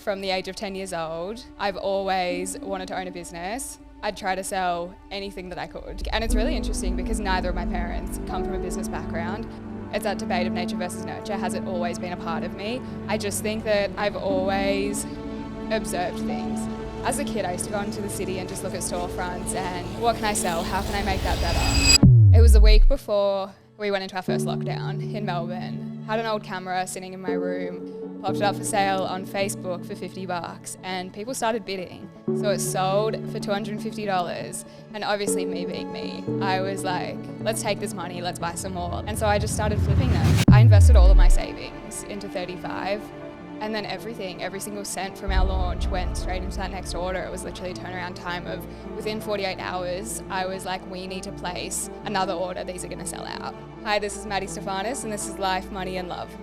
from the age of 10 years old. I've always wanted to own a business. I'd try to sell anything that I could. And it's really interesting because neither of my parents come from a business background. It's that debate of nature versus nurture. Has it always been a part of me? I just think that I've always observed things. As a kid, I used to go into the city and just look at storefronts and what can I sell? How can I make that better? It was the week before we went into our first lockdown in Melbourne. Had an old camera sitting in my room, popped it up for sale on Facebook for $50 and people started bidding. So it sold for $250 and obviously me being me, I was like, let's take this money, let's buy some more. And so I just started flipping them. I invested all of my savings into 35 and then every single cent from our launch went straight into that next order. It was literally a turnaround time of within 48 hours, I was like, we need to place another order. These are gonna sell out. Hi, this is Madi Stefanis and this is Life, Money and Love.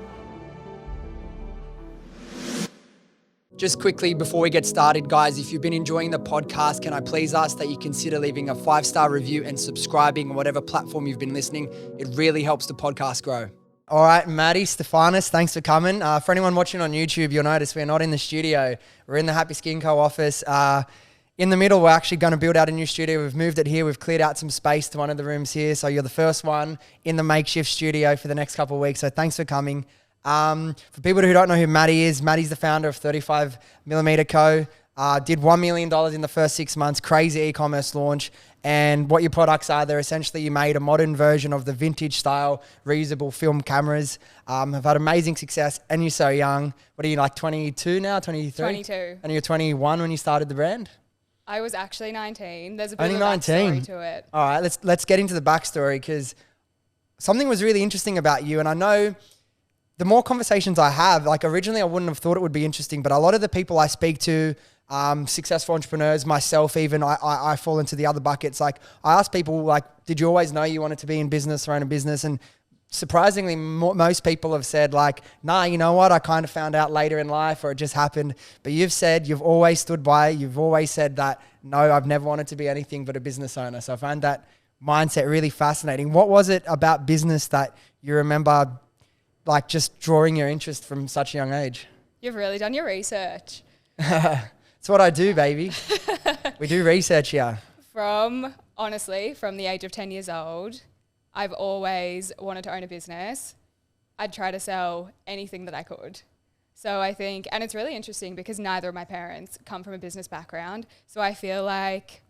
Just quickly before we get started, guys, if you've been enjoying the podcast, can I please ask that you consider leaving a 5-star review and subscribing on whatever platform you've been listening. It really helps the podcast grow. All right, Madi Stefanis, thanks for coming. For anyone watching on YouTube, you'll notice we're not in the studio. We're in the Happy Skin Co office. In the middle, we're actually going to build out a new studio. We've moved it here. We've cleared out some space to one of the rooms here. So you're the first one in the makeshift studio for the next couple of weeks. So thanks for coming. For people who don't know who Madi is, Madi's the founder of 35mm Co. Did $1 million in the first 6 months, crazy e-commerce launch. And what your products are, they're essentially you made a modern version of the vintage style reusable film cameras. Have had amazing success and you're so young. What are you, like 22 now, 23? 22. And you're 21 when you started the brand? I was actually 19. There's a bit Only of a 19. backstory to it. All right, let's get into the backstory because something was really interesting about you. And I know the more conversations I have, like originally I wouldn't have thought it would be interesting, but a lot of the people I speak to, successful entrepreneurs, myself even, I fall into the other buckets. Like I ask people like, did you always know you wanted to be in business or own a business? And surprisingly, most people have said like, nah, you know what? I kind of found out later in life or it just happened. But you've said you've always stood by, you've always said that, no, I've never wanted to be anything but a business owner. So I find that mindset really fascinating. What was it about business that you remember like just drawing your interest from such a young age? You've really done your research. It's what I do, baby. We do research here. Honestly, from the age of 10 years old, I've always wanted to own a business. I'd try to sell anything that I could. So I think, and it's really interesting because neither of my parents come from a business background. So I feel like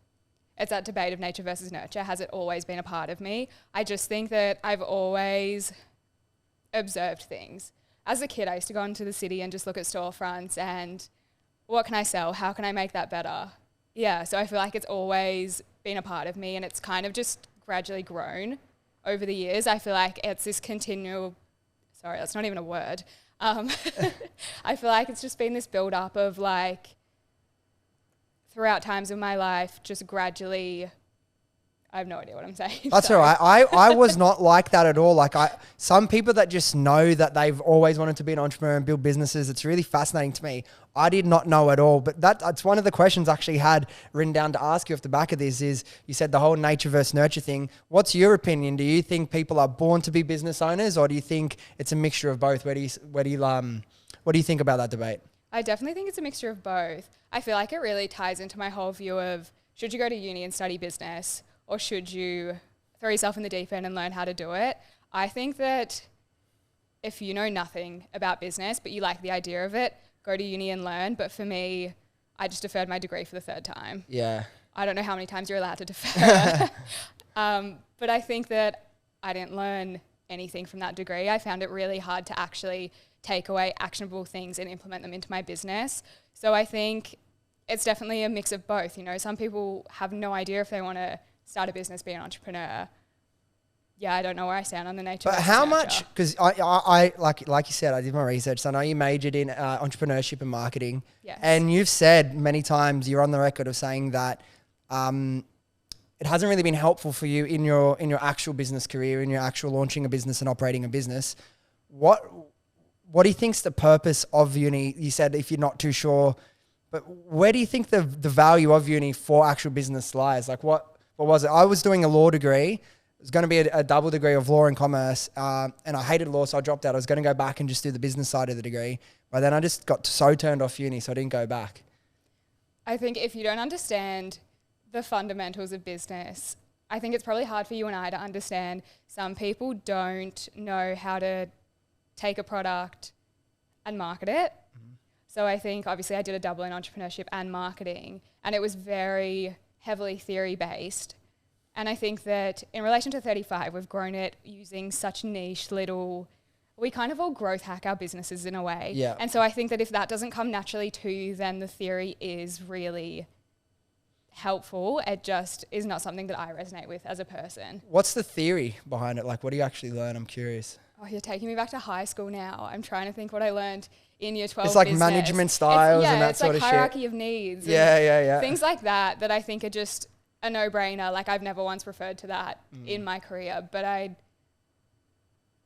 it's that debate of nature versus nurture. Has it always been a part of me? I just think that I've always observed things. As a kid, I used to go into the city and just look at storefronts and what can I sell? How can I make that better? Yeah, so I feel like it's always been a part of me and it's kind of just gradually grown over the years. I feel like it's this continual, sorry, that's not even a word. I feel like it's just been this build up of like throughout times of my life, just gradually, I have no idea what I'm saying. That's all right. I was not like that at all. Like some people that just know that they've always wanted to be an entrepreneur and build businesses, it's really fascinating to me. I did not know at all, but that's one of the questions I actually had written down to ask you off the back of this is you said the whole nature versus nurture thing. What's your opinion? Do you think people are born to be business owners or do you think it's a mixture of both? What do you think about that debate? I definitely think it's a mixture of both. I feel like it really ties into my whole view of should you go to uni and study business or should you throw yourself in the deep end and learn how to do it? I think that if you know nothing about business, but you like the idea of it, go to uni and learn. But for me, I just deferred my degree for the 3rd time. Yeah. I don't know how many times you're allowed to defer. But I think that I didn't learn anything from that degree. I found it really hard to actually take away actionable things and implement them into my business. So I think it's definitely a mix of both. You know, some people have no idea if they want to start a business, be an entrepreneur. Yeah, I don't know where I stand on the nature. But how much, because I like you said, I did my research. So I know you majored in entrepreneurship and marketing. Yes. And you've said many times, you're on the record of saying that it hasn't really been helpful for you in your actual business career, in your actual launching a business and operating a business. What do you think's the purpose of uni? You said if you're not too sure, but where do you think the value of uni for actual business lies? Like what was it? I was doing a law degree. was going to be a double degree of law and commerce, and I hated law, so I dropped out. I was going to go back and just do the business side of the degree, but then I just got so turned off uni, so I didn't go back. I think if you don't understand the fundamentals of business, I think it's probably hard for you and I to understand. Some people don't know how to take a product and market it. So I think obviously I did a double in entrepreneurship and marketing, and it was very heavily theory based. And I think that in relation to 35, we've grown it using such niche little, we kind of all growth hack our businesses in a way. Yeah. And so I think that if that doesn't come naturally to you, then the theory is really helpful. It just is not something that I resonate with as a person. What's the theory behind it? Like, what do you actually learn? I'm curious. Oh, you're taking me back to high school now. I'm trying to think what I learned in year 12 It's like business. management styles and that sort of shit. It's like hierarchy of needs. Yeah. Things like that I think are just a no-brainer. Like, I've never once referred to that in my career, but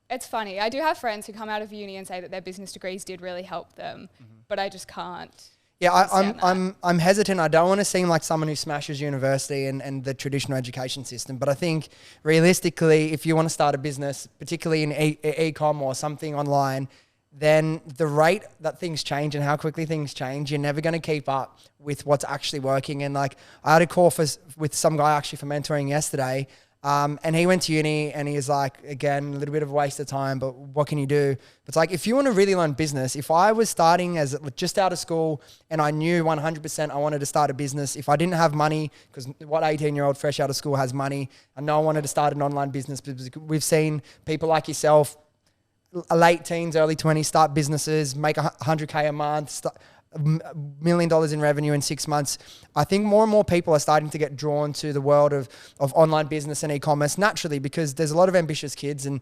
it's funny. I do have friends who come out of uni and say that their business degrees did really help them, but I just can't. Yeah, I'm hesitant. I don't want to seem like someone who smashes university and the traditional education system, but I think realistically, if you want to start a business, particularly in e-com or something online, then the rate that things change and how quickly things change, you're never going to keep up with what's actually working. And like, I had a call with some guy actually for mentoring yesterday, and he went to uni and he was like, again, a little bit of a waste of time, but what can you do? But it's like, if you want to really learn business, if I was starting as just out of school and I knew 100% I wanted to start a business, if I didn't have money, because what 18-year-old fresh out of school has money, I know I wanted to start an online business, because we've seen people like yourself, late teens, early 20s, start businesses, make $100K a month, $1 million in revenue in 6 months. I think more and more people are starting to get drawn to the world of online business and e-commerce naturally, because there's a lot of ambitious kids and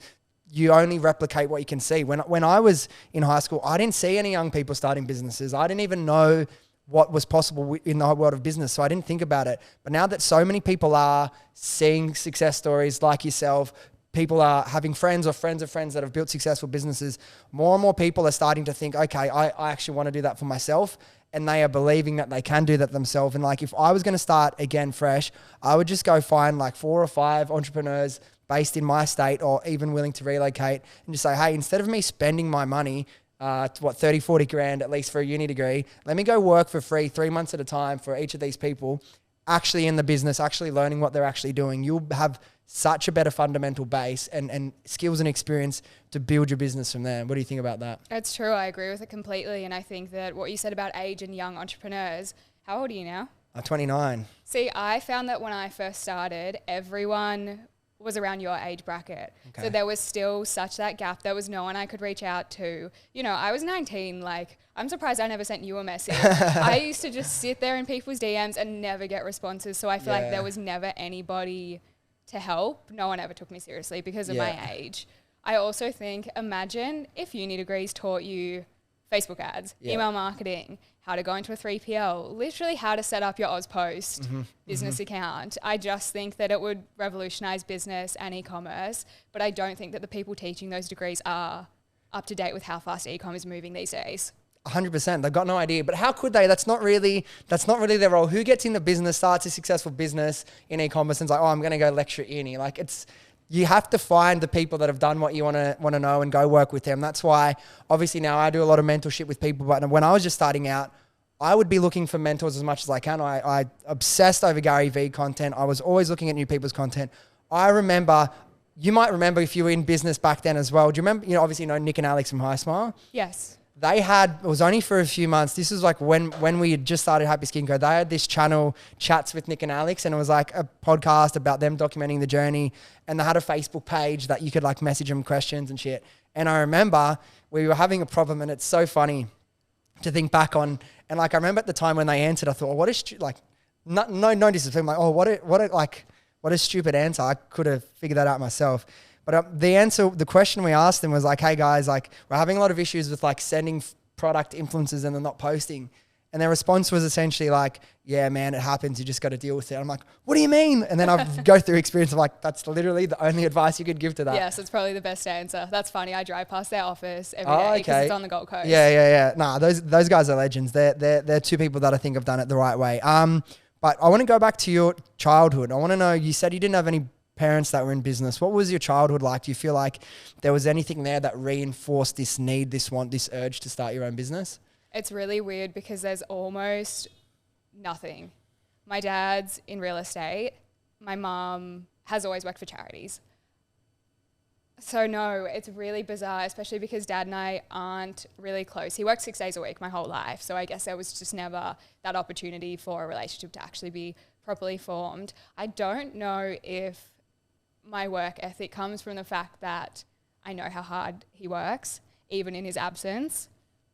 you only replicate what you can see. When I was in high school, I didn't see any young people starting businesses. I didn't even know what was possible in the world of business, so I didn't think about it. But now that so many people are seeing success stories like yourself, people are having friends of friends that have built successful businesses, more and more people are starting to think, okay, I actually want to do that for myself. And they are believing that they can do that themselves. And like, if I was going to start again fresh, I would just go find like 4 or 5 entrepreneurs based in my state or even willing to relocate and just say, hey, instead of me spending my money, 30, 40 grand at least for a uni degree, let me go work for free 3 months at a time for each of these people, actually in the business, actually learning what they're actually doing. You'll have such a better fundamental base and skills and experience to build your business from there. What do you think about that? It's true. I agree with it completely. And I think that what you said about age and young entrepreneurs, how old are you now? I'm 29. See, I found that when I first started, everyone was around your age bracket. Okay. So there was still such that gap. There was no one I could reach out to. You know, I was 19. Like, I'm surprised I never sent you a message. I used to just sit there in people's DMs and never get responses. So I feel like there was never anybody to help. No one ever took me seriously because of my age. I also think, imagine if uni degrees taught you Facebook ads, email marketing, how to go into a 3PL, literally how to set up your AusPost business account. I just think that it would revolutionize business and e-commerce, but I don't think that the people teaching those degrees are up to date with how fast e-com is moving these days. 100%. They've got no idea. But how could they? That's not really their role. Who gets into business, starts a successful business in e-commerce and is like, oh, I'm going to go lecture at uni. Like, you have to find the people that have done what you want to know and go work with them. That's why obviously now I do a lot of mentorship with people. But when I was just starting out, I would be looking for mentors as much as I can. I obsessed over Gary Vee content. I was always looking at new people's content. I remember, you might remember if you were in business back then as well. Do you remember, obviously you know Nick and Alex from High Smile? Yes. It was only for a few months. This was like when we had just started Happy Skin Co. They had this channel, Chats with Nick and Alex, and it was like a podcast about them documenting the journey. And they had a Facebook page that you could like message them questions and shit. And I remember we were having a problem, and it's so funny to think back on. And like, I remember at the time when they answered, I thought, well, what is no disrespect. Like, oh, what a stupid answer. I could have figured that out myself. But the question we asked them was like, hey guys, like we're having a lot of issues with like sending product influencers and they're not posting. And their response was essentially like, yeah, man, it happens. You just got to deal with it. I'm like, what do you mean? And then I go through experience of like, that's literally the only advice you could give to that. Yes, it's probably the best answer. That's funny. I drive past their office every day because it's on the Gold Coast. Yeah. Nah, those guys are legends. They're two people that I think have done it the right way. But I want to go back to your childhood. I want to know, you said you didn't have any parents that were in business. What was your childhood like? Do you feel like there was anything there that reinforced this need, this want, this urge to start your own business? It's really weird because there's almost nothing. My dad's in real estate. My mum has always worked for charities. So no, it's really bizarre, especially because Dad and I aren't really close. He works 6 days a week my whole life. So I guess there was just never that opportunity for a relationship to actually be properly formed. I don't know if my work ethic comes from the fact that I know how hard he works, even in his absence,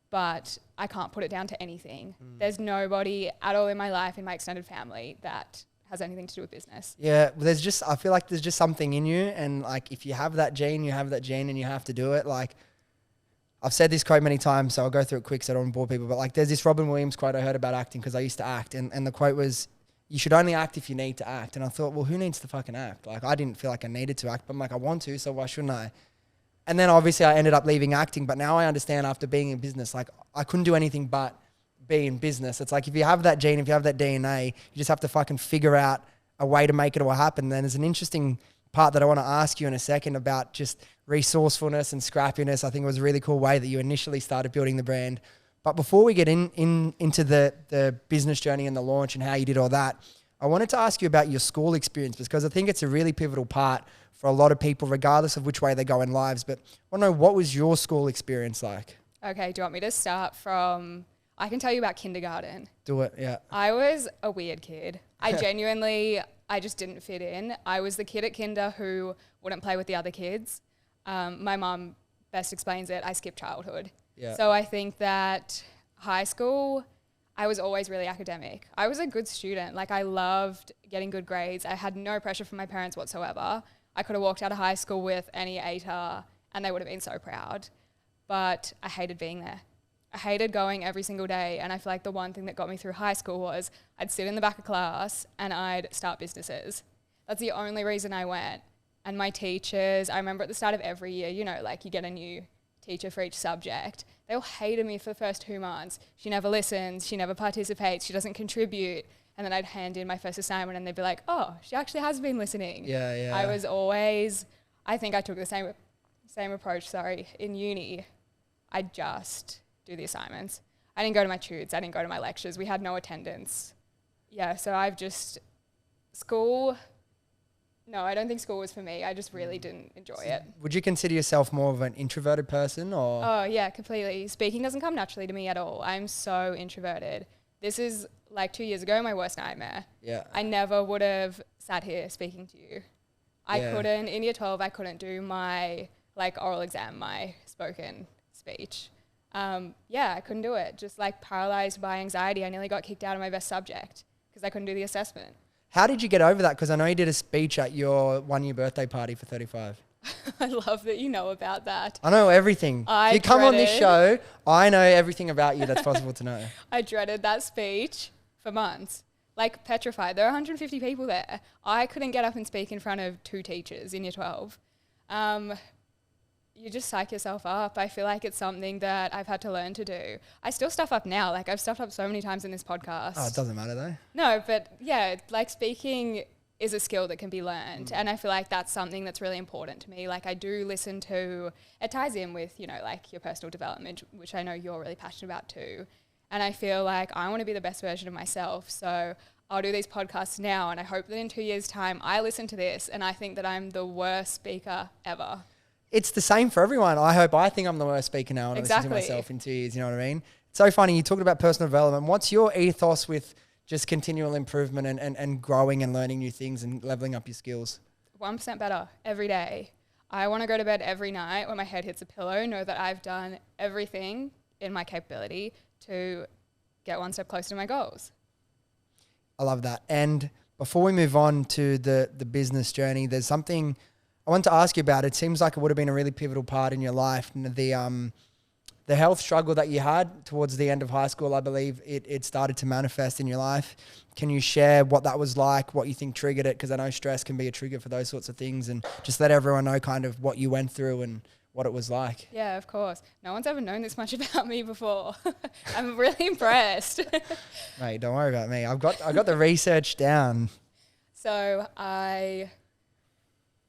but I can't put it down to anything. There's nobody at all in my life, in my extended family, that has anything to do with business. Yeah, I feel like there's just something in you, and like if you have that gene, you have that gene and you have to do it. Like I've said this quote many times, so I'll go through it quick so I don't bore people, but like there's this Robin Williams quote I heard about acting because I used to act, and the quote was, you should only act if you need to act. And I thought, well, who needs to fucking act? Like I didn't feel like I needed to act, but I'm like, I want to, so why shouldn't I? And then obviously I ended up leaving acting, but now I understand after being in business, like I couldn't do anything but be in business. It's like if you have that gene, if you have that DNA, you just have to fucking figure out a way to make it all happen. Then there's an interesting part that I want to ask you in a second about just resourcefulness and scrappiness. I think it was a really cool way that you initially started building the brand. But before we get into the business journey and the launch and how you did all that, I wanted to ask you about your school experience because I think it's a really pivotal part for a lot of people, regardless of which way they go in lives. But I want to know, what was your school experience like? Okay, do you want me to start from, I can tell you about kindergarten. Do it, yeah. I was a weird kid. I just didn't fit in. I was the kid at kinder who wouldn't play with the other kids. My mum best explains it, I skipped childhood. Yeah. So I think that high school, I was always really academic. I was a good student. Like I loved getting good grades. I had no pressure from my parents whatsoever. I could have walked out of high school with any ATAR and they would have been so proud. But I hated being there. I hated going every single day, and I feel like the one thing that got me through high school was I'd sit in the back of class and I'd start businesses. That's the only reason I went. And my teachers, I remember at the start of every year, you know, like you get a new teacher for each subject. They all hated me for the first 2 months. She never listens, she never participates, she doesn't contribute. And then I'd hand in my first assignment and they'd be like, oh, she actually has been listening. Yeah. I think I took the same approach, in uni. I'd just do the assignments. I didn't go to my tutes, I didn't go to my lectures. We had no attendance. Yeah, so I don't think school was for me. I just really didn't enjoy it. Would you consider yourself more of an introverted person or? Oh yeah, completely. Speaking doesn't come naturally to me at all. I'm so introverted. This is like 2 years ago, my worst nightmare. Yeah. I never would have sat here speaking to you. Couldn't, in year 12, I couldn't do my oral exam, my spoken speech. I couldn't do it. Just paralyzed by anxiety. I nearly got kicked out of my best subject because I couldn't do the assessment. How did you get over that? Because I know you did a speech at your 1-year birthday party for 35. I love that you know about that. I know everything. If you come on this show, I know everything about you that's possible to know. I dreaded that speech for months. Petrified. There are 150 people there. I couldn't get up and speak in front of 2 teachers in year 12. You just psych yourself up. I feel like it's something that I've had to learn to do. I still stuff up now. I've stuffed up so many times in this podcast. Oh, it doesn't matter though. No, but yeah, speaking is a skill that can be learned. And I feel like that's something that's really important to me. I do listen to, it ties in with, your personal development, which I know you're really passionate about too. And I feel like I want to be the best version of myself. So I'll do these podcasts now. And I hope that in 2 years' time, I listen to this and I think that I'm the worst speaker ever. It's the same for everyone. I think I'm the worst speaker now and I listen to myself in 2 years, you know what I mean? It's so funny, you talked about personal development. What's your ethos with just continual improvement and growing and learning new things and leveling up your skills? 1% better every day. I want to go to bed every night when my head hits a pillow, know that I've done everything in my capability to get one step closer to my goals. I love that. And before we move on to the business journey, there's something I want to ask you about. It seems like it would have been a really pivotal part in your life. The health struggle that you had towards the end of high school, I believe it started to manifest in your life. Can you share what that was like, what you think triggered it? Because I know stress can be a trigger for those sorts of things, and just let everyone know kind of what you went through and what it was like. Yeah, of course. No one's ever known this much about me before. I'm really impressed. Mate, don't worry about me. I got the research down. So I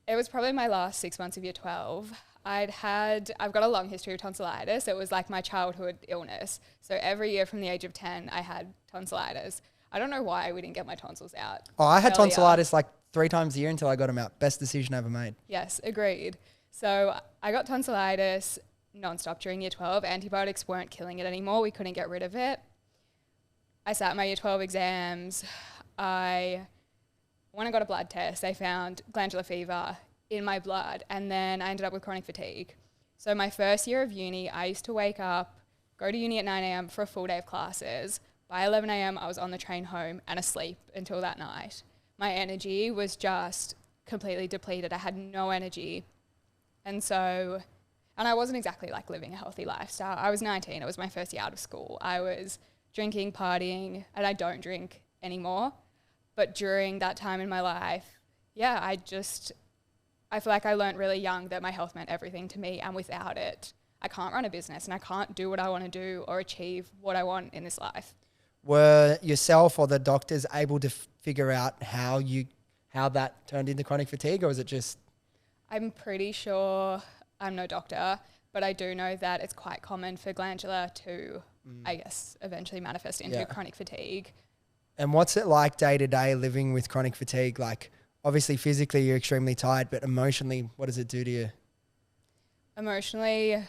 It was probably my last 6 months of year 12. I've got a long history of tonsillitis. It was like my childhood illness. So every year from the age of 10, I had tonsillitis. I don't know why we didn't get my tonsils out. Oh, I had earlier. tonsillitis like 3 times a year until I got them out. Best decision I ever made. Yes, agreed. So I got tonsillitis nonstop during year 12. Antibiotics weren't killing it anymore. We couldn't get rid of it. I sat my year 12 exams. When I got a blood test, they found glandular fever in my blood, and then I ended up with chronic fatigue. So my first year of uni, I used to wake up, go to uni at 9 a.m. for a full day of classes. By 11 a.m., I was on the train home and asleep until that night. My energy was just completely depleted. I had no energy. And I wasn't exactly like living a healthy lifestyle. I was 19. It was my first year out of school. I was drinking, partying, and I don't drink anymore. But during that time in my life, yeah, I feel like I learned really young that my health meant everything to me, and without it, I can't run a business and I can't do what I want to do or achieve what I want in this life. Were yourself or the doctors able to figure out how that turned into chronic fatigue, or was it just? I'm pretty sure, I'm no doctor, but I do know that it's quite common for glandular to, I guess, eventually manifest into chronic fatigue. And what's it like day to day living with chronic fatigue? Like, obviously physically you're extremely tired, but emotionally, what does it do to you? Emotionally,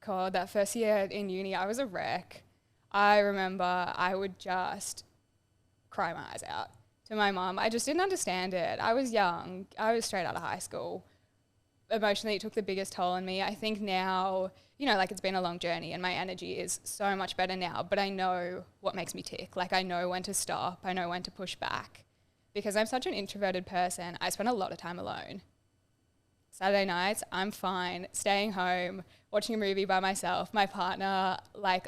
God, that first year in uni, I was a wreck. I remember I would just cry my eyes out to my mum. I just didn't understand it. I was young. I was straight out of high school. Emotionally, it took the biggest toll on me. I think now, like it's been a long journey and my energy is so much better now, but I know what makes me tick. Like I know when to stop. I know when to push back. Because I'm such an introverted person, I spend a lot of time alone. Saturday nights, I'm fine staying home, watching a movie by myself. My partner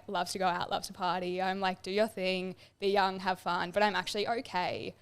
loves to go out, loves to party. I'm like, do your thing, be young, have fun. But I'm actually okay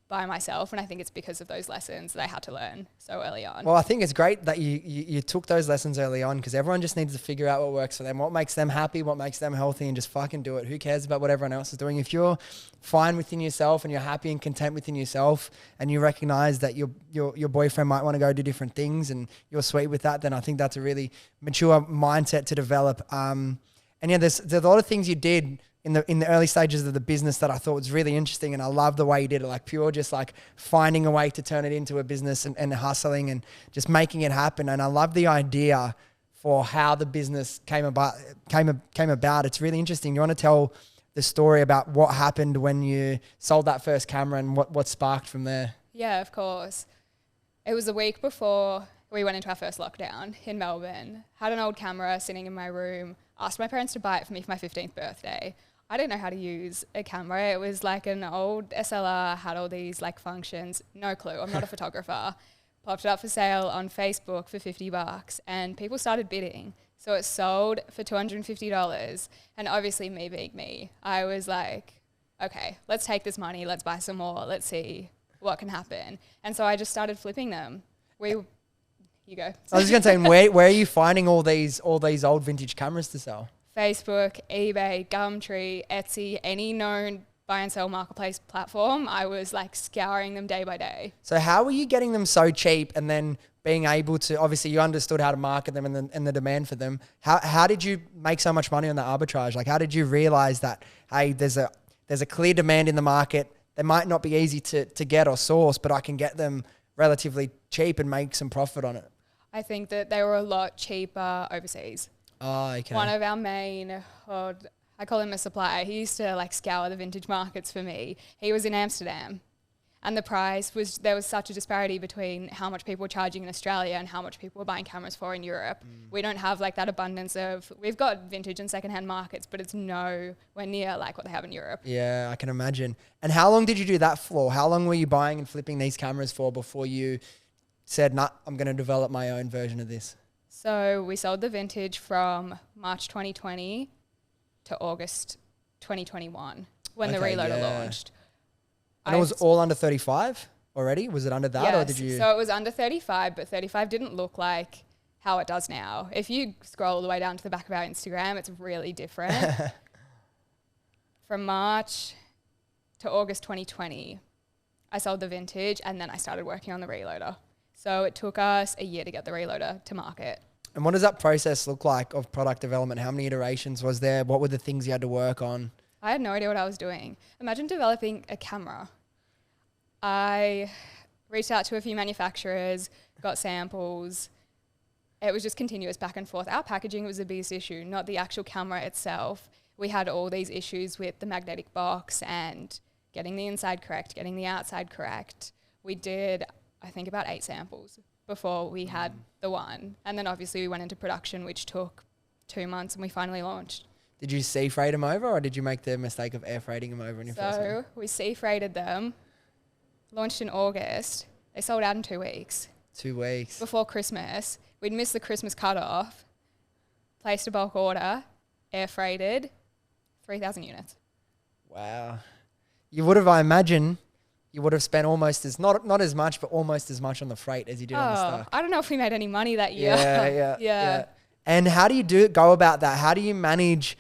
by myself. And I think it's because of those lessons that I had to learn so early on. Well, I think it's great that you took those lessons early on, because everyone just needs to figure out what works for them, what makes them happy, what makes them healthy, and just fucking do it. Who cares about what everyone else is doing? If you're fine within yourself and you're happy and content within yourself, and you recognize that your boyfriend might want to go do different things and you're sweet with that, then I think that's a really mature mindset to develop. And yeah, there's a lot of things you did in the early stages of the business that I thought was really interesting, and I love the way you did it, like pure just like finding a way to turn it into a business and hustling and just making it happen. And I love the idea for how the business came about. It's really interesting. You want to tell the story about what happened when you sold that first camera and what sparked from there? Yeah, of course. It was a week before we went into our first lockdown in Melbourne. Had an old camera sitting in my room, asked my parents to buy it for me for my 15th birthday. I didn't know how to use a camera. It was like an old SLR, had all these like functions. No clue. I'm not a photographer. Popped it up for sale on Facebook for $50 and people started bidding. So it sold for $250. And obviously me being me, I was like, okay, let's take this money. Let's buy some more. Let's see what can happen. And so I just started flipping them. You go. I was just going to say, where are you finding all these old vintage cameras to sell? Facebook, eBay, Gumtree, Etsy, any known buy and sell marketplace platform. I was like scouring them day by day. So how were you getting them so cheap, and then being able to, obviously you understood how to market them and the demand for them. How did you make so much money on the arbitrage? Like how did you realize that, hey, there's a clear demand in the market. They might not be easy to get or source, but I can get them relatively cheap and make some profit on it? I think that they were a lot cheaper overseas. Oh, okay. One of our main, I call him a supplier. He used to like scour the vintage markets for me. He was in Amsterdam. And the price was, there was such a disparity between how much people were charging in Australia and how much people were buying cameras for in Europe. We don't have like that abundance of, we've got vintage and secondhand markets, but it's nowhere near like what they have in Europe. Yeah, I can imagine. And how long did you do that for? How long were you buying and flipping these cameras for before you said, nah, I'm going to develop my own version of this? So we sold the vintage from March 2020 to August 2021 when the Reloader launched. And it was all under 35 already? Was it under that? Yes, or did you? So it was under 35, but 35 didn't look like how it does now. If you scroll all the way down to the back of our Instagram, it's really different. From March to August 2020, I sold the vintage and then I started working on the Reloader. So it took us a year to get the reloader to market. And what does that process look like of product development? How many iterations was there? What were the things you had to work on? I had no idea what I was doing. Imagine developing a camera. I reached out to a few manufacturers, got samples. It was just continuous back and forth. Our packaging was the biggest issue, not the actual camera itself. We had all these issues with the magnetic box and getting the inside correct, getting the outside correct. We did, I think, about 8 samples before we had the one. And then obviously we went into production, which took 2 months, and we finally launched. Did you sea freight them over, or did you make the mistake of air freighting them over in your first one? So we sea freighted them, launched in August. They sold out in 2 weeks. 2 weeks. Before Christmas. We'd missed the Christmas cutoff, placed a bulk order, air freighted, 3,000 units. Wow. You would have, I imagine, you would have spent almost as, not as much, but almost as much on the freight as you did on the stock. I don't know if we made any money that year. Yeah. And how do you go about that? How do you manage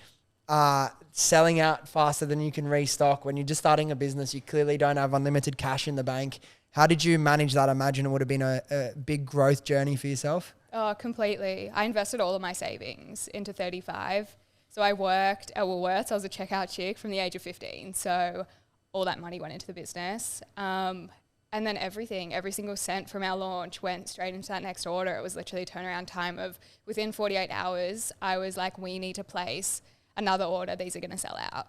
selling out faster than you can restock when you're just starting a business? You clearly don't have unlimited cash in the bank. How did you manage that? I imagine it would have been a big growth journey for yourself. Oh, completely. I invested all of my savings into 35. So I worked at Woolworths. I was a checkout chick from the age of 15. So all that money went into the business. And then every single cent from our launch went straight into that next order. It was literally a turnaround time of within 48 hours. I was like, we need to place another order. These are going to sell out.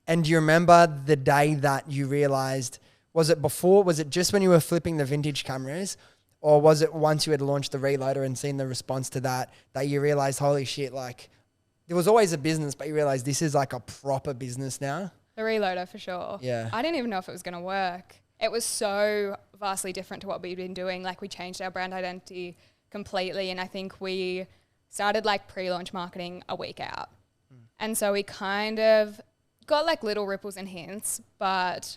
And do you remember the day that you realized, was it just when you were flipping the vintage cameras, or was it once you had launched the reloader and seen the response to that you realized, holy shit, like there was always a business, but you realized this is like a proper business now? The reloader for sure. Yeah. I didn't even know if it was going to work. It was so vastly different to what we'd been doing. Like we changed our brand identity completely. And I think we started like pre-launch marketing a week out. And so we kind of got like little ripples and hints, but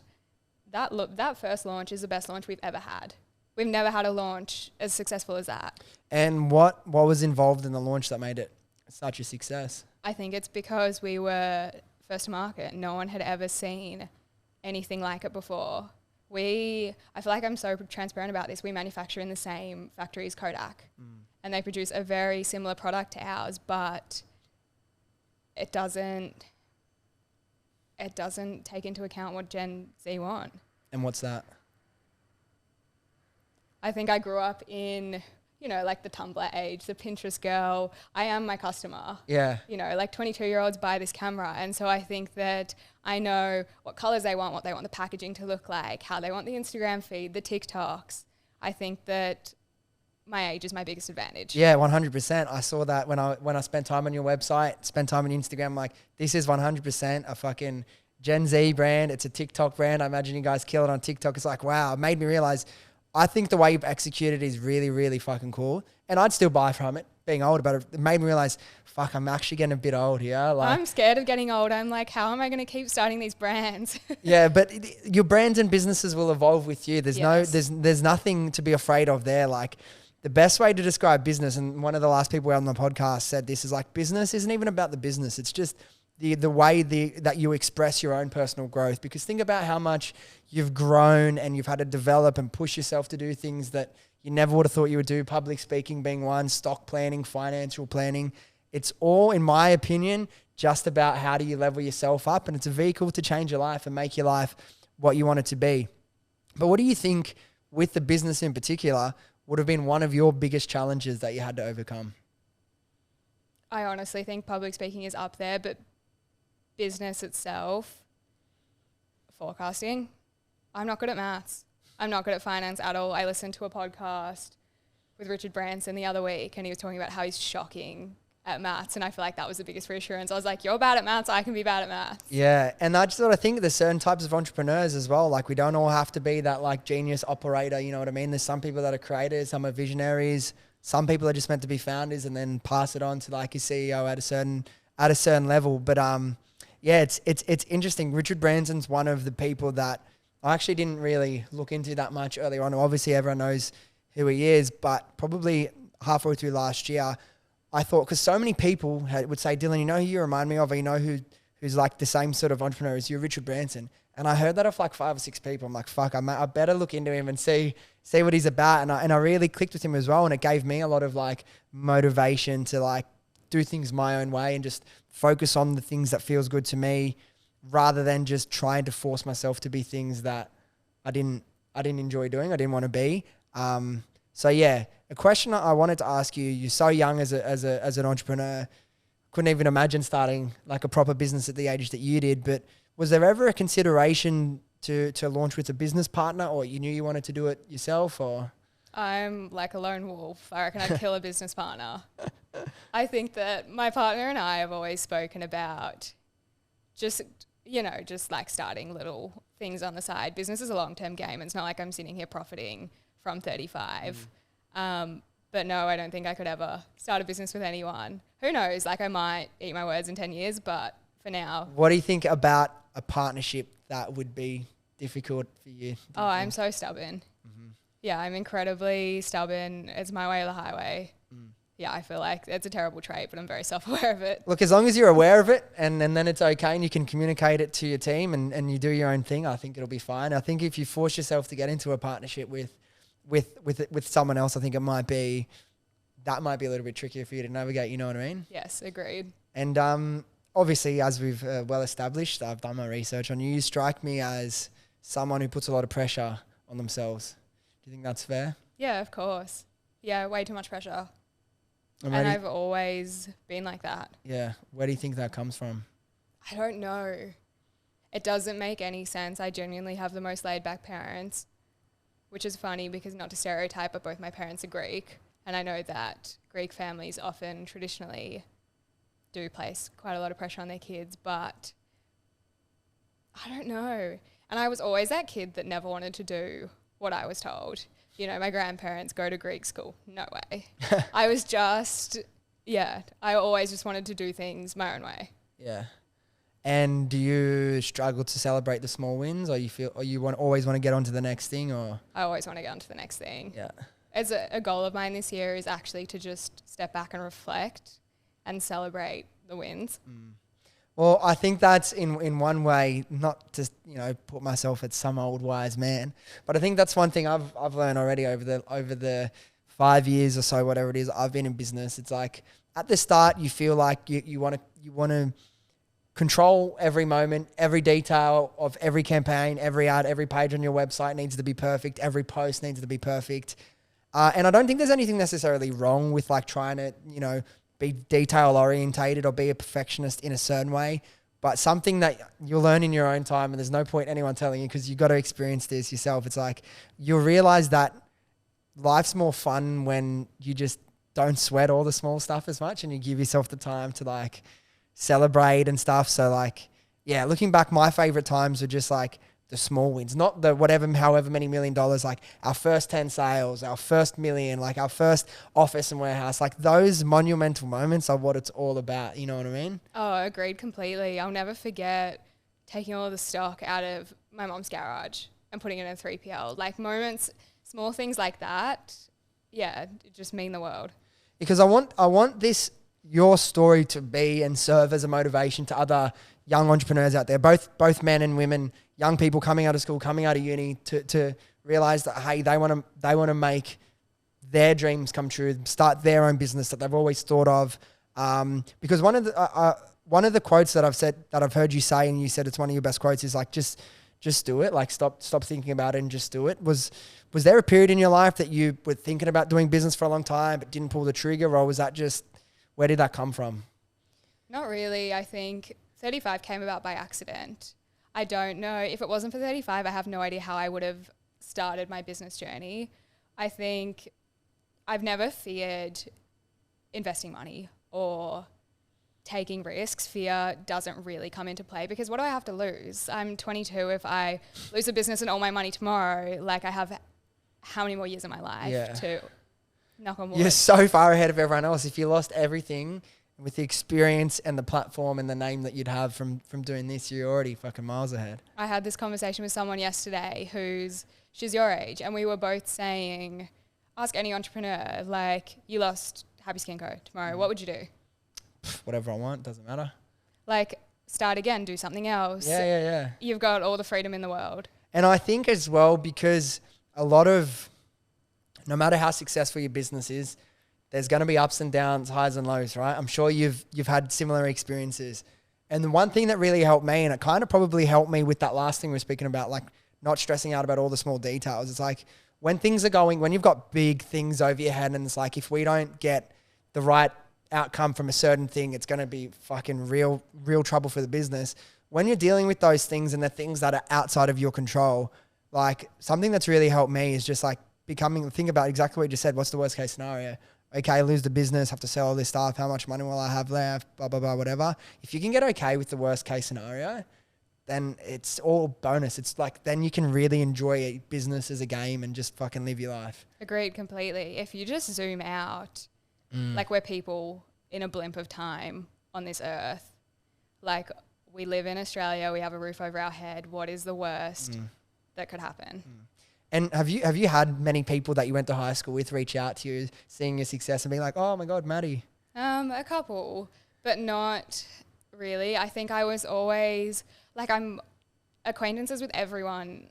that first launch is the best launch we've ever had. We've never had a launch as successful as that. And what was involved in the launch that made it such a success? I think it's because we were first to market. No one had ever seen anything like it before. I feel like I'm so transparent about this. We manufacture in the same factory as Kodak. And they produce a very similar product to ours, but it doesn't take into account what Gen Z want. And what's that? I think I grew up in, like the Tumblr age, the Pinterest girl. I am my customer. Yeah. Like 22-year-olds buy this camera. And so I think that I know what colors they want, what they want the packaging to look like, how they want the Instagram feed, the TikToks. I think that my age is my biggest advantage. Yeah, 100%. I saw that when I spent time on your website, spent time on Instagram, like this is 100% a fucking Gen Z brand. It's a TikTok brand. I imagine you guys kill it on TikTok. It's like, wow, it made me realize, I think the way you've executed is really, really fucking cool. And I'd still buy from it, being older, but it made me realize, fuck, I'm actually getting a bit old here. Like, I'm scared of getting old. I'm like, how am I going to keep starting these brands? Yeah, but your brands and businesses will evolve with you. Yes. There's nothing to be afraid of there. Like the best way to describe business, and one of the last people on the podcast said this, is like business isn't even about the business. It's just the way that you express your own personal growth. Because think about how much you've grown and you've had to develop and push yourself to do things that you never would have thought you would do. Public speaking being one, stock planning, financial planning. It's all, in my opinion, just about how do you level yourself up, and it's a vehicle to change your life and make your life what you want it to be. But what do you think, with the business in particular, would have been one of your biggest challenges that you had to overcome? I honestly think public speaking is up there, but business itself, forecasting, I'm not good at maths. I'm not good at finance at all. I listened to a podcast with Richard Branson the other week, and he was talking about how he's shocking at maths, and I feel like that was the biggest reassurance. I was like, you're bad at maths, I can be bad at maths. Yeah, and I just sort of think there's certain types of entrepreneurs as well. Like we don't all have to be that like genius operator, you know what I mean? There's some people that are creators, some are visionaries, some people are just meant to be founders and then pass it on to like a CEO at a certain level. But yeah, it's interesting. Richard Branson's one of the people that I actually didn't really look into that much earlier on. Obviously everyone knows who he is, but probably halfway through last year, I thought, because so many people would say, Dylan, you know who you remind me of, or you know who who's like the same sort of entrepreneur as you, Richard Branson. And I heard that of like 5 or 6 people. I'm like, fuck, I better look into him and see what he's about. And I really clicked with him as well. And it gave me a lot of like motivation to like do things my own way and just focus on the things that feels good to me, rather than just trying to force myself to be things that I didn't enjoy doing. I didn't want to be. So yeah, a question I wanted to ask you, you're so young as an entrepreneur, couldn't even imagine starting like a proper business at the age that you did, but was there ever a consideration to launch with a business partner, or you knew you wanted to do it yourself? Or I'm like a lone wolf. I reckon I'd kill a business partner. I think that my partner and I have always spoken about just like starting little things on the side. Business is a long-term game. It's not like I'm sitting here profiting from 35. But no, I don't think I could ever start a business with anyone. Who knows? Like I might eat my words in 10 years, but for now. What do you think about a partnership that would be difficult for you? Oh, I'm so stubborn. Yeah, I'm incredibly stubborn. It's my way or the highway. Yeah, I feel like it's a terrible trait, but I'm very self-aware of it. Look, as long as you're aware of it and then it's okay and you can communicate it to your team and you do your own thing, I think it'll be fine. I think if you force yourself to get into a partnership with someone else, I think that might be a little bit trickier for you to navigate, you know what I mean? Yes, agreed. And obviously, as we've well established, I've done my research on you, you strike me as someone who puts a lot of pressure on themselves. Do you think that's fair? Yeah, of course. Yeah, way too much pressure. And I've always been like that. Yeah. Where do you think that comes from? I don't know. It doesn't make any sense. I genuinely have the most laid back parents, which is funny because, not to stereotype, but both my parents are Greek. And I know that Greek families often traditionally do place quite a lot of pressure on their kids, but I don't know. And I was always that kid that never wanted to do what I was told. You know, my grandparents go to Greek school. No way. I was just, I always just wanted to do things my own way. Yeah. And do you struggle to celebrate the small wins, or always want to get on to the next thing? Or I always want to get on to the next thing. Yeah. As a goal of mine this year is actually to just step back and reflect and celebrate the wins. Well, I think that's in one way, not to put myself as some old wise man, but I think that's one thing I've learned already over the 5 years or so, whatever it is I've been in business. It's like at the start you feel like you want to control every moment, every detail of every campaign, every ad, every page on your website needs to be perfect, every post needs to be perfect, and I don't think there's anything necessarily wrong with like trying to be detail orientated or be a perfectionist in a certain way, but something that you'll learn in your own time, and there's no point anyone telling you because you've got to experience this yourself. It's like you'll realize that life's more fun when you just don't sweat all the small stuff as much and you give yourself the time to like celebrate and stuff. So like, yeah, looking back, my favorite times are just like the small wins, not the however many $1 million, like our first 10 sales, our first million, like our first office and warehouse, like those monumental moments are what it's all about. You know what I mean? Oh, agreed completely. I'll never forget taking all the stock out of my mom's garage and putting it in a 3PL. Like moments, small things like that, just mean the world. Because I want your story to be and serve as a motivation to other young entrepreneurs out there, both men and women, young people coming out of school, coming out of uni, to realize that, hey, they want to make their dreams come true, start their own business that they've always thought of. Because one of the quotes that I've heard you say, and you said it's one of your best quotes, is like just do it. Like stop thinking about it and just do it. Was there a period in your life that you were thinking about doing business for a long time but didn't pull the trigger, or was that just, where did that come from? Not really. I think 35 came about by accident. I don't know. If it wasn't for 35, I have no idea how I would have started my business journey. I think I've never feared investing money or taking risks. Fear doesn't really come into play because what do I have to lose? I'm 22. If I lose a business and all my money tomorrow, like I have how many more years of my life to knock on wood? You're so far ahead of everyone else. If you lost everything, with the experience and the platform and the name that you'd have from doing this, you're already fucking miles ahead. I had this conversation with someone yesterday she's your age, and we were both saying, ask any entrepreneur, like, you lost Happy Skin Co. tomorrow, what would you do? Whatever I want, doesn't matter. Like, start again, do something else. Yeah. You've got all the freedom in the world. And I think as well, because no matter how successful your business is, there's going to be ups and downs, highs and lows, right? I'm sure you've had similar experiences. And the one thing that really helped me, and it kind of probably helped me with that last thing we were speaking about, like not stressing out about all the small details. It's like when you've got big things over your head and it's like, if we don't get the right outcome from a certain thing, it's going to be fucking real trouble for the business. When you're dealing with those things and the things that are outside of your control, like something that's really helped me is just like think about exactly what you just said. What's the worst case scenario? Okay, lose the business, have to sell all this stuff. How much money will I have left? Blah, blah, blah, whatever. If you can get okay with the worst case scenario, then it's all bonus. It's like, then you can really enjoy business as a game and just fucking live your life. Agreed completely. If you just zoom out, like we're people in a blimp of time on this earth. Like we live in Australia, we have a roof over our head. What is the worst that could happen? And have you had many people that you went to high school with reach out to you, seeing your success and being like, oh my God, Maddie? A couple, but not really. I think I was always, like I'm acquaintances with everyone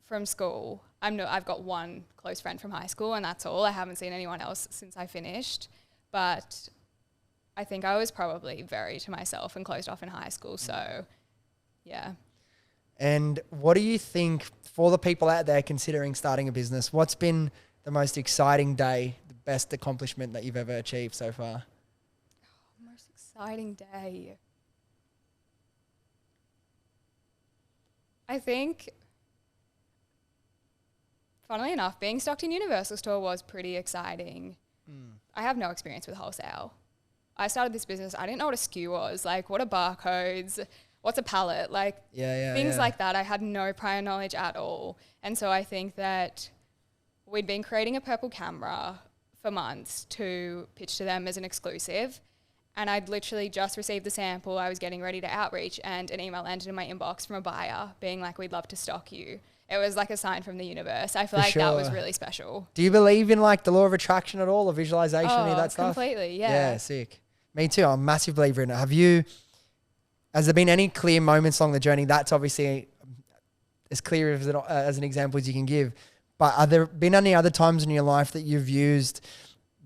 from school. I've got one close friend from high school and that's all. I haven't seen anyone else since I finished. But I think I was probably very to myself and closed off in high school. So, yeah. And what do you think for the people out there considering starting a business? What's been the most exciting day, the best accomplishment that you've ever achieved so far? Most exciting day. I think, funnily enough, being stocked in Universal Store was pretty exciting. I have no experience with wholesale. I started this business, I didn't know what a SKU was, like what are barcodes, what's a pallet, like things like that. I had no prior knowledge at all. And so I think that we'd been creating a purple camera for months to pitch to them as an exclusive. And I'd literally just received the sample. I was getting ready to outreach and an email landed in my inbox from a buyer being like, we'd love to stock you. It was like a sign from the universe. I feel like that was really special. Do you believe in like the law of attraction at all, or visualization, any of that stuff? Completely, yeah. Yeah, sick. Me too. I'm a massive believer in it. Has there been any clear moments along the journey? That's obviously as clear as an example as you can give. But are there been any other times in your life that you've used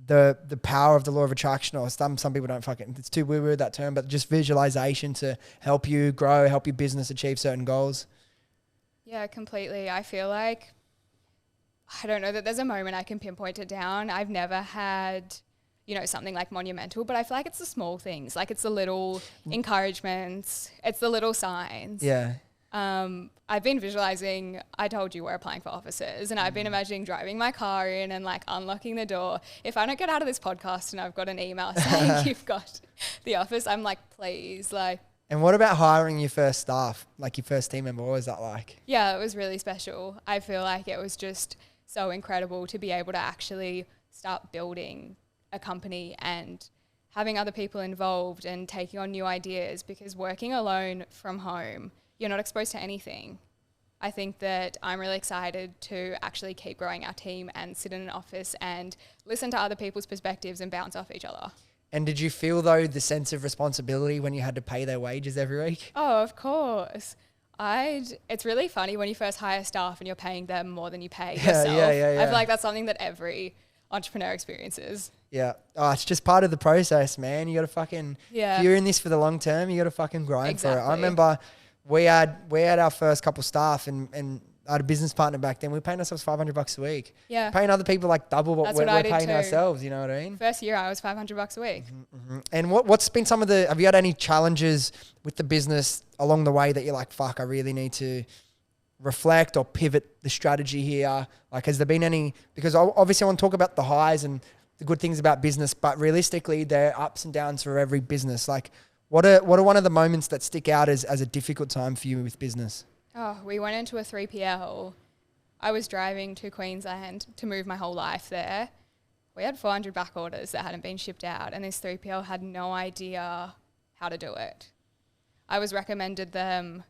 the power of the law of attraction, or some people don't it's too woo-woo that term, but just visualization to help you grow, help your business achieve certain goals? Yeah, completely. I feel like, I don't know that there's a moment I can pinpoint it down. I've never had, something like monumental, but I feel like it's the small things. Like it's the little encouragements. It's the little signs. Yeah. I've been visualizing, I told you we're applying for offices, and I've been imagining driving my car in and like unlocking the door. If I don't get out of this podcast and I've got an email saying you've got the office, I'm like, please, like. And what about hiring your first staff, like your first team member? What was that like? Yeah, it was really special. I feel like it was just so incredible to be able to actually start building a company and having other people involved and taking on new ideas, because working alone from home, you're not exposed to anything. I think that I'm really excited to actually keep growing our team and sit in an office and listen to other people's perspectives and bounce off each other. And did you feel, though, the sense of responsibility when you had to pay their wages every week? Oh, of course. It's really funny when you first hire staff and you're paying them more than you pay yourself. Yeah. I feel like that's something that every entrepreneur experiences. Yeah. Oh, it's just part of the process, man. You got to fucking, if you're in this for the long term, you got to fucking grind for it. I remember we had our first couple staff and I had a business partner back then. We were paying ourselves $500 a week. Yeah. Paying other people like double what we're paying too. ourselves, you know what I mean? First year I was $500 a week. Mm-hmm. And what's been have you had any challenges with the business along the way that you're like, fuck, I really need to reflect or pivot the strategy here? Like, has there been any, because obviously I want to talk about the highs and the good things about business, but realistically there are ups and downs for every business. Like, what are one of the moments that stick out as a difficult time for you with business? Oh, we went into a 3PL. I was driving to Queensland to move my whole life there. We had 400 back orders that hadn't been shipped out, and this 3PL had no idea how to do it. I was recommended them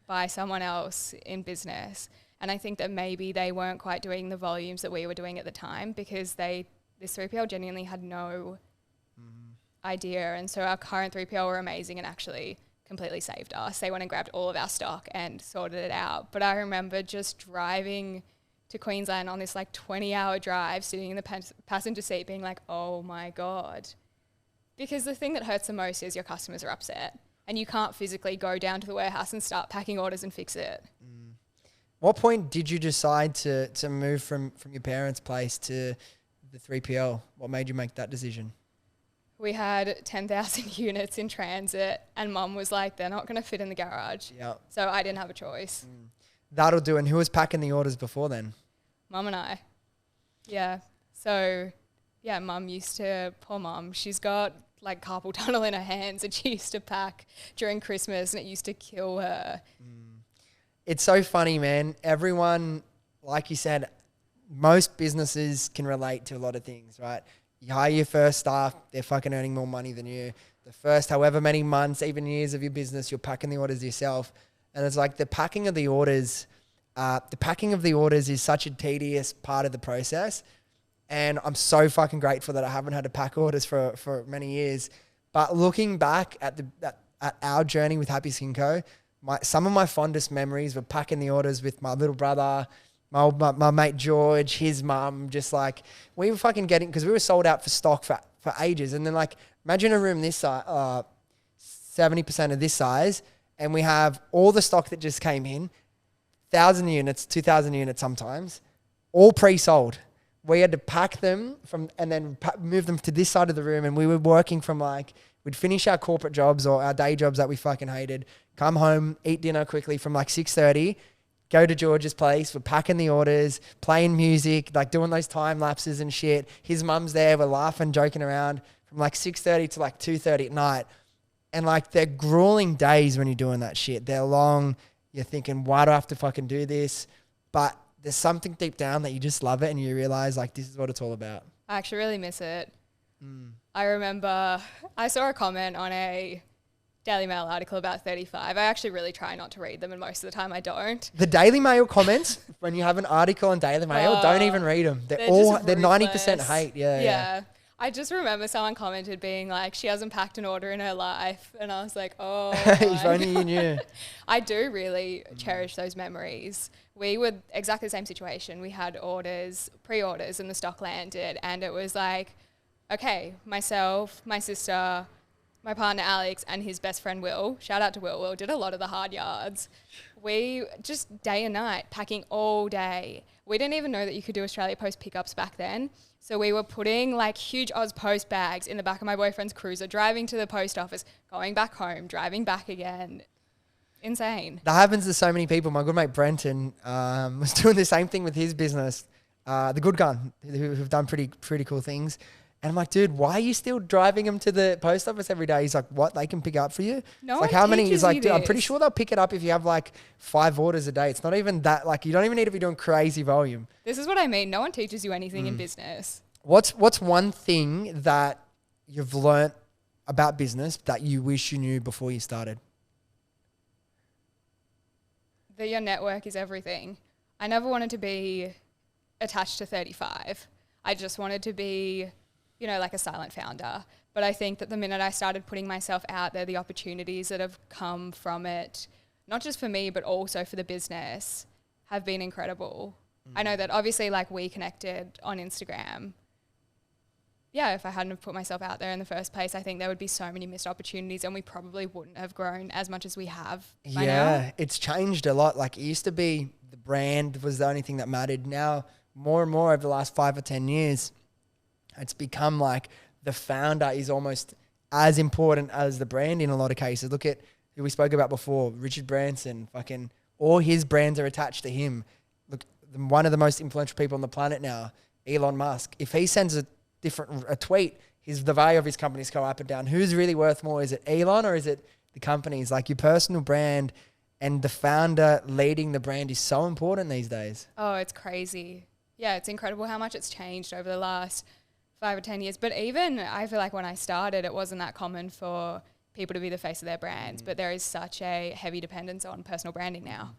by someone else in business, and I think that maybe they weren't quite doing the volumes that we were doing at the time, because this 3PL genuinely had no idea. And so our current 3PL were amazing and actually completely saved us. They went and grabbed all of our stock and sorted it out. But I remember just driving to Queensland on this like 20-hour drive, sitting in the passenger seat being like, oh my God. Because the thing that hurts the most is your customers are upset and you can't physically go down to the warehouse and start packing orders and fix it. What point did you decide to move from your parents' place to the 3PL? What made you make that decision? We had 10,000 units in transit and Mum was like, they're not going to fit in the garage. Yeah. So I didn't have a choice. That'll do. And who was packing the orders before then? Mum and I. Yeah. So, yeah, Mum used to, poor Mum, she's got like carpal tunnel in her hands and she used to pack during Christmas and it used to kill her. It's so funny, man. Everyone, like you said, most businesses can relate to a lot of things, right? You hire your first staff, they're fucking earning more money than you. The first however many months, even years of your business, you're packing the orders yourself. And it's like the packing of the orders is such a tedious part of the process. And I'm so fucking grateful that I haven't had to pack orders for many years. But looking back at our journey with Happy Skin Co., some of my fondest memories were packing the orders with my little brother, my mate George, his mum, just like we were fucking getting, because we were sold out for stock for ages. And then like, imagine a room this size, 70% of this size, and we have all the stock that just came in, 1,000 units, 2,000 units sometimes, all pre-sold. We had to pack them and then move them to this side of the room. And we were working from like, we'd finish our corporate jobs or our day jobs that we fucking hated, come home, eat dinner quickly from like 6:30, go to George's place, we're packing the orders, playing music, like doing those time lapses and shit. His mum's there, we're laughing, joking around from like 6:30 to like 2:30 at night. And like they're grueling days when you're doing that shit. They're long. You're thinking, why do I have to fucking do this? But there's something deep down that you just love it and you realize like this is what it's all about. I actually really miss it. I remember I saw a comment on a Daily Mail article about 35. I actually really try not to read them and most of the time I don't. The Daily Mail comments, when you have an article on Daily Mail, don't even read them. They're 90% hate. Yeah. I just remember someone commented being like, she hasn't packed an order in her life. And I was like, oh, if only you knew. I do really cherish those memories. We were exactly the same situation. We had pre-orders and the stock landed and it was like, okay, myself, my sister, my partner Alex and his best friend Will, shout out to Will. Will did a lot of the hard yards. We just day and night packing all day. We didn't even know that you could do Australia Post pickups back then. So we were putting like huge Oz Post bags in the back of my boyfriend's cruiser, driving to the post office, going back home, driving back again. Insane. That happens to so many people. My good mate Brenton was doing the same thing with his business, The Good Gun, who've done pretty cool things. And I'm like, dude, why are you still driving them to the post office every day? He's like, what? They can pick up for you? No, like how many? He's like, dude, I'm pretty sure they'll pick it up if you have like 5 orders a day. It's not even that, like you don't even need to be doing crazy volume. This is what I mean. No one teaches you anything in business. What's one thing that you've learnt about business that you wish you knew before you started? That your network is everything. I never wanted to be attached to 35. I just wanted to be, you know, like a silent founder. But I think that the minute I started putting myself out there, the opportunities that have come from it, not just for me, but also for the business, have been incredible. I know that obviously like we connected on Instagram. Yeah, if I hadn't have put myself out there in the first place, I think there would be so many missed opportunities and we probably wouldn't have grown as much as we have by now. It's changed a lot. Like it used to be the brand was the only thing that mattered. Now, more and more over the last 5 or 10 years, it's become like the founder is almost as important as the brand in a lot of cases. Look at who we spoke about before, Richard Branson, fucking all his brands are attached to him. Look, one of the most influential people on the planet now, Elon Musk. If he sends a tweet, the value of his companies go up and down. Who's really worth more? Is it Elon or is it the companies? Like your personal brand and the founder leading the brand is so important these days. Oh, it's crazy. Yeah, it's incredible how much it's changed over the last 5 or 10 years. But even I feel like when I started, it wasn't that common for people to be the face of their brands. But there is such a heavy dependence on personal branding now.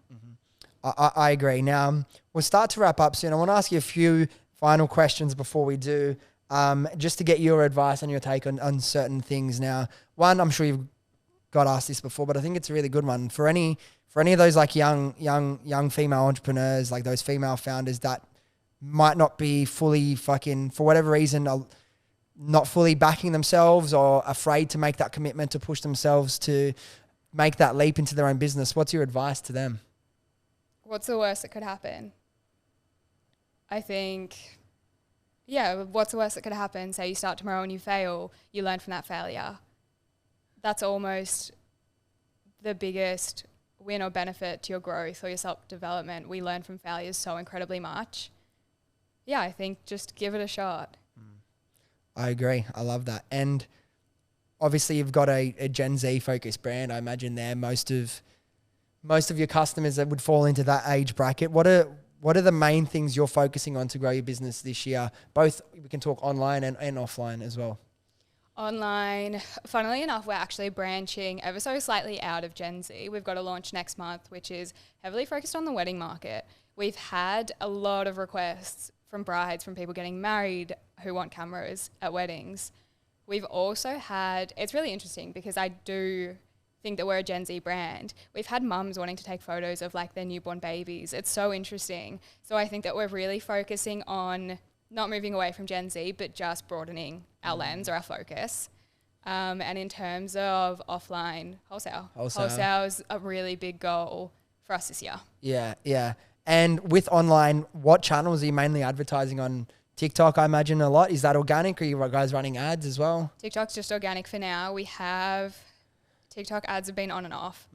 I agree. Now, we'll start to wrap up soon. I want to ask you a few final questions before we do. Just to get your advice and your take on certain things now. One, I'm sure you've got asked this before, but I think it's a really good one for any of those like young female entrepreneurs, like those female founders that might not be fully for whatever reason, not fully backing themselves or afraid to make that commitment to push themselves to make that leap into their own business. What's your advice to them? What's the worst that could happen? I think, what's the worst that could happen? Say you start tomorrow and you fail, you learn from that failure. That's almost the biggest win or benefit to your growth or your self-development. We learn from failures so incredibly much. Yeah, I think just give it a shot. I agree. I love that. And obviously you've got a Gen Z focused brand. I imagine there most of your customers that would fall into that age bracket. What are the main things you're focusing on to grow your business this year? Both, we can talk online and offline as well. Online, funnily enough, we're actually branching ever so slightly out of Gen Z. We've got a launch next month, which is heavily focused on the wedding market. We've had a lot of requests from brides, from people getting married who want cameras at weddings. We've also had, it's really interesting because I do think that we're a Gen Z brand. We've had mums wanting to take photos of like their newborn babies. It's so interesting. So I think that we're really focusing on not moving away from Gen Z, but just broadening our lens or our focus. And in terms of offline, wholesale is a really big goal for us this year. Yeah. And with online, what channels are you mainly advertising on? TikTok, I imagine a lot. Is that organic, or are you guys running ads as well? TikTok's just organic for now. We have TikTok ads have been on and off.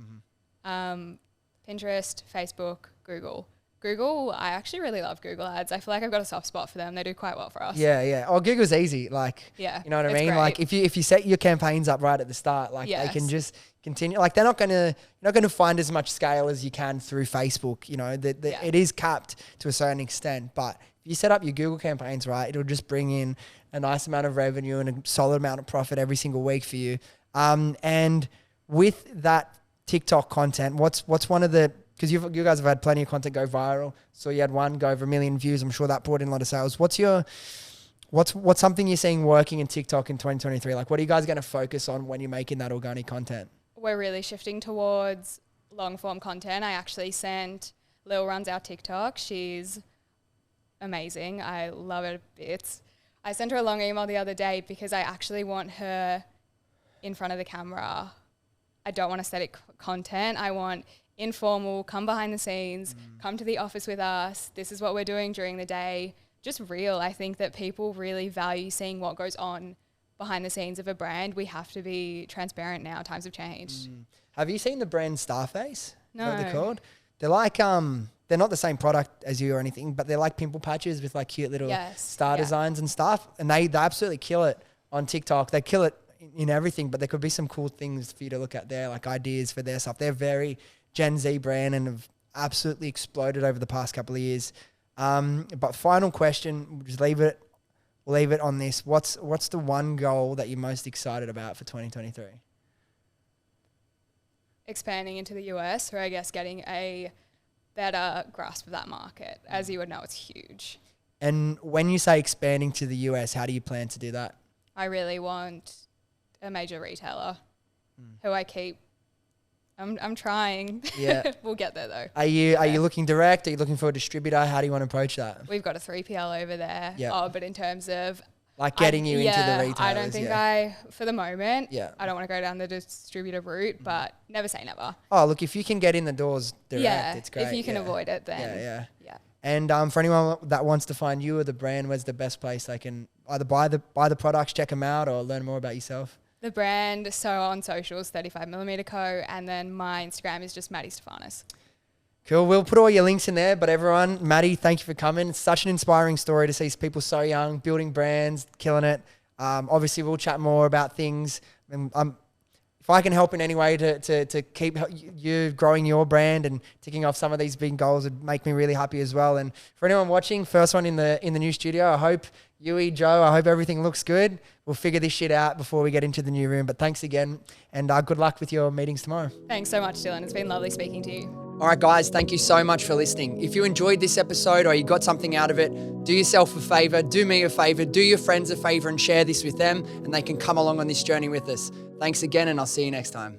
Pinterest, Facebook, Google. I actually really love Google ads. I feel like I've got a soft spot for them. They do quite well for us. Yeah. Oh, Google's easy. Like, you know what I mean? Great. Like if you set your campaigns up right at the start, like they can just continue. Like you're not going to find as much scale as you can through Facebook. You know, it is capped to a certain extent, but if you set up your Google campaigns right, it'll just bring in a nice amount of revenue and a solid amount of profit every single week for you. And with that TikTok content, what's one of the, because you guys have had plenty of content go viral. So you had one go over 1 million views. I'm sure that brought in a lot of sales. What's something you're seeing working in TikTok in 2023? Like, what are you guys going to focus on when you're making that organic content? We're really shifting towards long form content. I actually sent Lil runs our TikTok. She's amazing. I love her bits. I sent her a long email the other day because I actually want her in front of the camera. I don't want aesthetic content. I want informal, come behind the scenes, come to the office with us. This is what we're doing during the day. Just real. I think that people really value seeing what goes on behind the scenes of a brand. We have to be transparent now. Times have changed. Have you seen the brand Starface? No. What they're called? They're like, they're not the same product as you or anything, but they're like pimple patches with like cute little star designs and stuff. And they absolutely kill it on TikTok. They kill it in everything, but there could be some cool things for you to look at there, like ideas for their stuff. They're very Gen Z brand and have absolutely exploded over the past couple of years. But final question, we'll leave it on this. What's the one goal that you're most excited about for 2023? Expanding into the US, or I guess getting a better grasp of that market. As you would know, it's huge. And when you say expanding to the US, how do you plan to do that? I really want a major retailer who I keep. I'm trying. Yeah. We'll get there though. Are you looking direct? Are you looking for a distributor? How do you want to approach that? We've got a 3PL over there. Yeah. Oh, but in terms of like getting you into the retailers. I don't think for the moment, I don't want to go down the distributor route, but never say never. Oh, look, if you can get in the doors direct, it's great. If you can avoid it, then yeah. And for anyone that wants to find you or the brand, where's the best place they can either buy the products, check them out, or learn more about yourself? The brand, so on socials, 35mm Co. And then my Instagram is just Madi Stefanis. Cool. We'll put all your links in there. But everyone, Madi, thank you for coming. It's such an inspiring story to see people so young, building brands, killing it. Obviously, we'll chat more about things. And if I can help in any way to keep you growing your brand and ticking off some of these big goals, would make me really happy as well. And for anyone watching, first one in the new studio, I hope Joe, I hope everything looks good. We'll figure this shit out before we get into the new room. But thanks again, and good luck with your meetings tomorrow. Thanks so much, Dylan. It's been lovely speaking to you. All right, guys, thank you so much for listening. If you enjoyed this episode or you got something out of it, do yourself a favor, do me a favor, do your friends a favor and share this with them, and they can come along on this journey with us. Thanks again, and I'll see you next time.